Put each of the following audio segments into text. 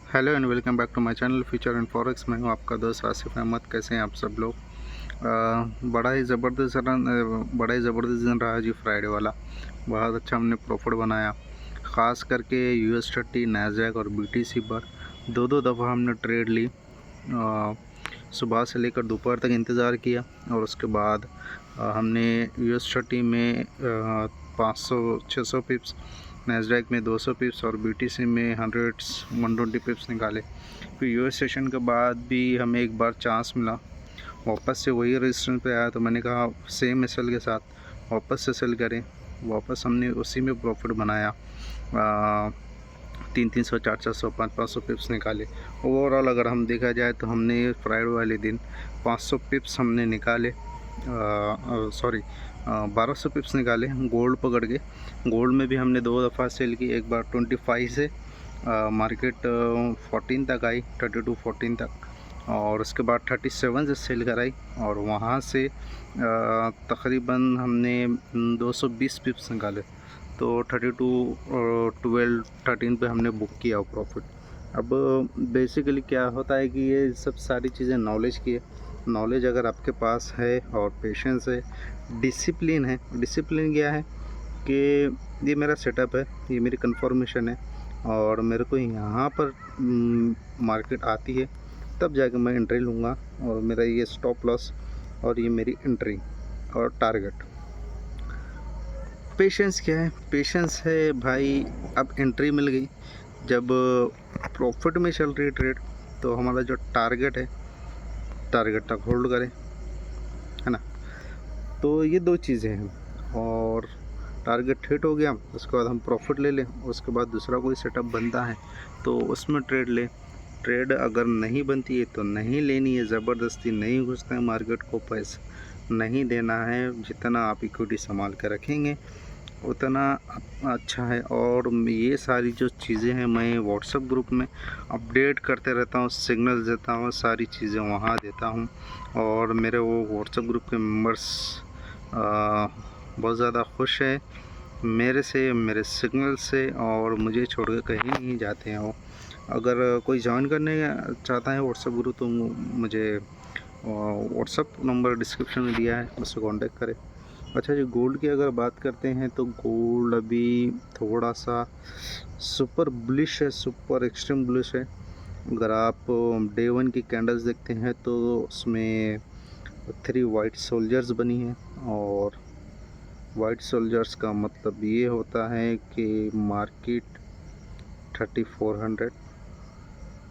Hello and welcome back to my channel future and forex. मैं हूं आपका दोस्त आसिफ अहमद। कैसे हैं आप सब लोग? बड़ा ही ज़बरदस्त दिन रहा जी फ्राइडे वाला। बहुत अच्छा हमने प्रॉफिट बनाया, ख़ास करके US30, नैस्डैक और BTC पर दो दफ़ा हमने ट्रेड ली। सुबह से लेकर दोपहर तक इंतज़ार किया और उसके बाद हमने US30 में 500-600 पिप्स, नैस्डैक में 200 पिप्स और BTC में 120 पिप्स निकाले। फिर US सेशन के बाद भी हमें एक बार चांस मिला, वापस से वही रेजिस्टेंस पे आया तो मैंने कहा सेम एसएल के साथ वापस से सेल करें। वापस हमने उसी में प्रॉफिट बनाया। 300, 400, 500 पिप्स निकाले। ओवरऑल अगर हम देखा जाए तो हमने फ्राइडे वाले दिन 500 पिप्स हमने निकाले, 1200 पिप्स निकाले गोल्ड पकड़ के। गोल्ड में भी हमने 2 दफ़ा सेल की, एक बार 25 से मार्केट 14 तक आई, 32-14 तक, और उसके बाद 37 से सेल कराई और वहाँ से तकरीबन हमने 220 पिप्स निकाले। तो 32-12-13 पे हमने बुक किया प्रॉफिट। अब बेसिकली क्या होता है कि ये सब सारी चीज़ें नॉलेज की है। नॉलेज अगर आपके पास है और पेशेंस है, डिसिप्लिन है। डिसिप्लिन क्या है कि ये मेरा सेटअप है, ये मेरी कंफर्मेशन है और मेरे को यहाँ पर मार्केट आती है तब जाके मैं एंट्री लूँगा, और मेरा ये स्टॉप लॉस और ये मेरी एंट्री और टारगेट। पेशेंस क्या है? पेशेंस है भाई। अब एंट्री मिल गई, जब प्रॉफिट में चल रही ट्रेड तो हमारा जो टारगेट है, टारगेट तक होल्ड करें, है ना। तो ये 2 चीज़ें हैं, और टारगेट हिट हो गया उसके बाद हम प्रॉफिट ले लें, उसके बाद दूसरा कोई सेटअप बनता है तो उसमें ट्रेड लें। ट्रेड अगर नहीं बनती है तो नहीं लेनी है, ज़बरदस्ती नहीं घुसना है मार्केट को, पैसा नहीं देना है। जितना आप इक्विटी संभाल कर रखेंगे उतना अच्छा है। और ये सारी जो चीज़ें हैं मैं व्हाट्सएप ग्रुप में अपडेट करते रहता हूँ, सिग्नल देता हूँ, सारी चीज़ें वहाँ देता हूँ। और मेरे वो व्हाट्सएप ग्रुप के मेंबर्स बहुत ज़्यादा खुश है मेरे से, मेरे सिग्नल से, और मुझे छोड़ कर कहीं नहीं जाते हैं वो। अगर कोई ज्वाइन करने चाहता है व्हाट्सएप ग्रुप तो मुझे व्हाट्सएप नंबर डिस्क्रिप्शन में दिया है, उससे कांटेक्ट करें। अच्छा जी, गोल्ड की अगर बात करते हैं तो गोल्ड अभी थोड़ा सा सुपर बुलिश है, सुपर एक्सट्रीम बुलिश है। अगर आप डे 1 की कैंडल्स देखते हैं तो उसमें 3 वाइट सोल्जर्स बनी हैं, और वाइट सोल्जर्स का मतलब ये होता है कि मार्केट 3400,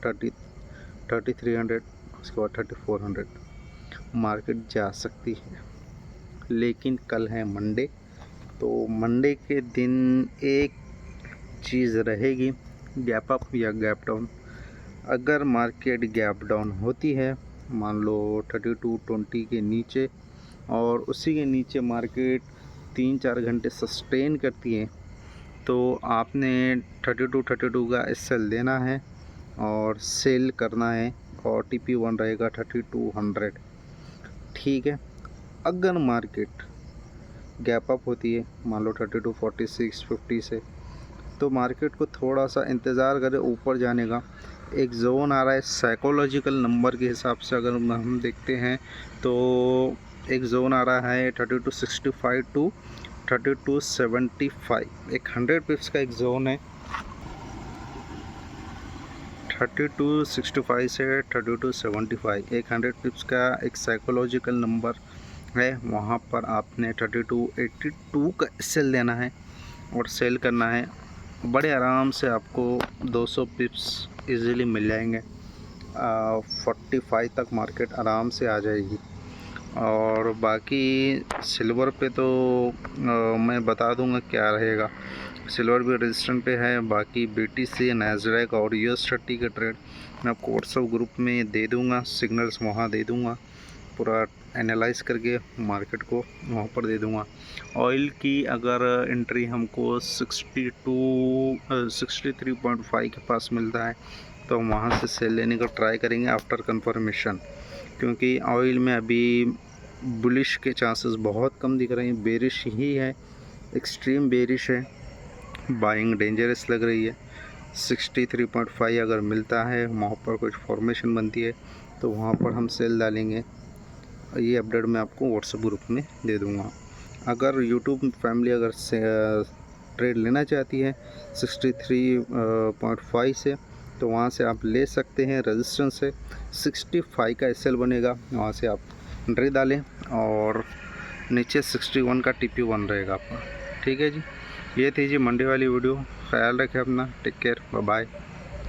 3300, उसके बाद 3400 मार्केट जा सकती है। लेकिन कल है मंडे, तो मंडे के दिन एक चीज़ रहेगी, गैप अप या गैप डाउन। अगर मार्केट गैप डाउन होती है, मान लो 3220 के नीचे, और उसी के नीचे मार्केट 3-4 घंटे सस्टेन करती है, तो आपने 32 का एसएल देना है और सेल करना है, और TP1 रहेगा 3200। ठीक है। अगर मार्केट गैप अप होती है, मान लो 3246-50 से, तो मार्केट को थोड़ा सा इंतज़ार करें ऊपर जाने का। एक जोन आ रहा है साइकोलॉजिकल नंबर के हिसाब से, अगर हम देखते हैं तो एक जोन आ रहा है 3265 टू 3275, एक 100 पिप्स का एक जोन है। 3265 से 3275 एक 100 पिप्स का एक साइकोलॉजिकल नंबर है। वहाँ पर आपने 3282 का सेल देना है और सेल करना है। बड़े आराम से आपको 200 पिप्स इजीली मिल जाएंगे। 45 तक मार्केट आराम से आ जाएगी। और बाकी सिल्वर पे तो मैं बता दूंगा क्या रहेगा। सिल्वर भी रेजिस्टेंट पे है। बाकी BTC, नैस्डैक और US30 के ट्रेड मैं आपको व्हाट्सएप ग्रुप में दे दूंगा, सिग्नल्स वहाँ दे दूंगा, पूरा एनालाइज करके मार्केट को वहाँ पर दे दूंगा। ऑयल की अगर एंट्री हमको 63.5 के पास मिलता है तो हम वहाँ से सेल लेने का ट्राई करेंगे आफ्टर कंफर्मेशन, क्योंकि ऑयल में अभी बुलिश के चांसेस बहुत कम दिख रहे हैं। बेरिश ही है, एक्सट्रीम बेरिश है, बाइंग डेंजरस लग रही है। 63.5 अगर मिलता है, वहाँ पर कुछ फॉर्मेशन बनती है तो वहाँ पर हम सेल डालेंगे। ये अपडेट मैं आपको व्हाट्सएप ग्रुप में दे दूँगा। अगर यूट्यूब फैमिली अगर से ट्रेड लेना चाहती है 63.5 से, तो वहाँ से आप ले सकते हैं। रेजिस्टेंस से 65 का एसएल बनेगा, वहाँ से आप एंट्री डालें और नीचे 61 का TP1 रहेगा आपका। ठीक है जी, ये थी जी मंडे वाली वीडियो। ख्याल रखें अपना, टेक केयर, बाय बाय।